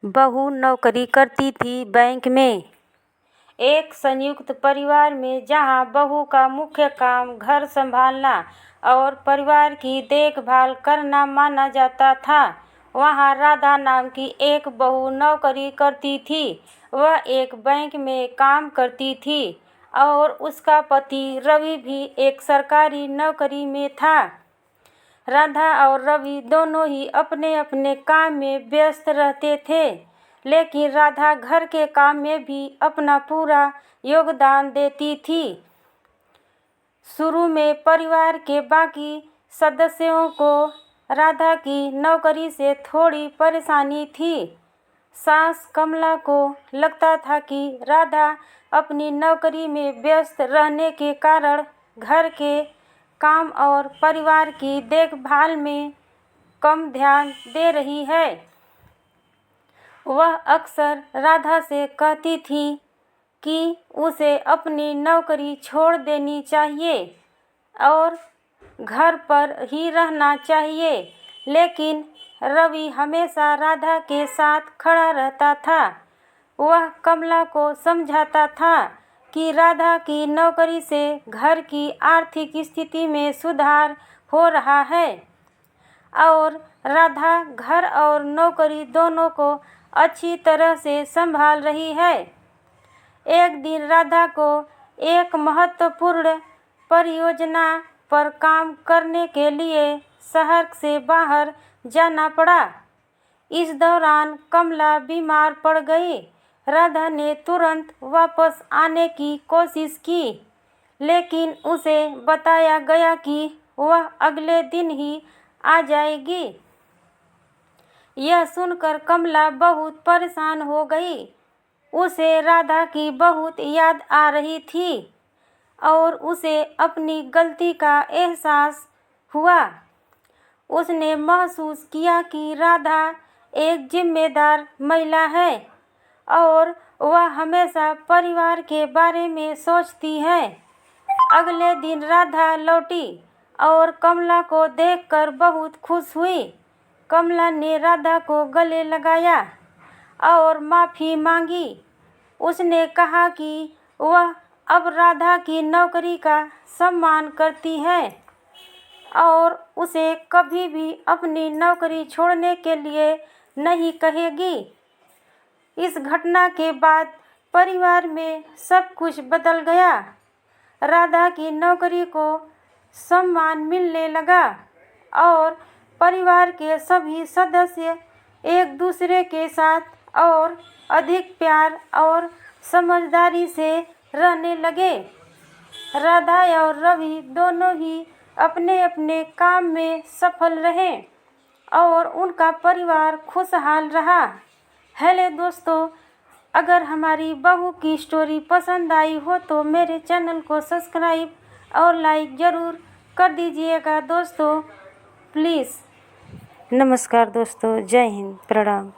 बहू नौकरी करती थी बैंक में। एक संयुक्त परिवार में जहां बहू का मुख्य काम घर संभालना और परिवार की देखभाल करना माना जाता था, वहां राधा नाम की एक बहू नौकरी करती थी। वह एक बैंक में काम करती थी और उसका पति रवि भी एक सरकारी नौकरी में था। राधा और रवि दोनों ही अपने अपने काम में व्यस्त रहते थे, लेकिन राधा घर के काम में भी अपना पूरा योगदान देती थी। शुरू में परिवार के बाकी सदस्यों को राधा की नौकरी से थोड़ी परेशानी थी। सास कमला को लगता था कि राधा अपनी नौकरी में व्यस्त रहने के कारण घर के काम और परिवार की देखभाल में कम ध्यान दे रही है। वह अक्सर राधा से कहती थी कि उसे अपनी नौकरी छोड़ देनी चाहिए और घर पर ही रहना चाहिए, लेकिन रवि हमेशा राधा के साथ खड़ा रहता था। वह कमला को समझाता था कि राधा की नौकरी से घर की आर्थिक स्थिति में सुधार हो रहा है और राधा घर और नौकरी दोनों को अच्छी तरह से संभाल रही है। एक दिन राधा को एक महत्वपूर्ण परियोजना पर काम करने के लिए शहर से बाहर जाना पड़ा। इस दौरान कमला बीमार पड़ गई। राधा ने तुरंत वापस आने की कोशिश की, लेकिन उसे बताया गया कि वह अगले दिन ही आ जाएगी। यह सुनकर कमला बहुत परेशान हो गई। उसे राधा की बहुत याद आ रही थी और उसे अपनी गलती का एहसास हुआ। उसने महसूस किया कि राधा एक जिम्मेदार महिला है और वह हमेशा परिवार के बारे में सोचती है। अगले दिन राधा लौटी और कमला को देखकर बहुत खुश हुई। कमला ने राधा को गले लगाया और माफ़ी मांगी। उसने कहा कि वह अब राधा की नौकरी का सम्मान करती है और उसे कभी भी अपनी नौकरी छोड़ने के लिए नहीं कहेगी। इस घटना के बाद परिवार में सब कुछ बदल गया। राधा की नौकरी को सम्मान मिलने लगा और परिवार के सभी सदस्य एक दूसरे के साथ और अधिक प्यार और समझदारी से रहने लगे। राधा और रवि दोनों ही अपने अपने काम में सफल रहे और उनका परिवार खुशहाल रहा। हेलो दोस्तों, अगर हमारी बहू की स्टोरी पसंद आई हो तो मेरे चैनल को सब्सक्राइब और लाइक ज़रूर कर दीजिएगा दोस्तों, प्लीज़। नमस्कार दोस्तों, जय हिंद, प्रणाम।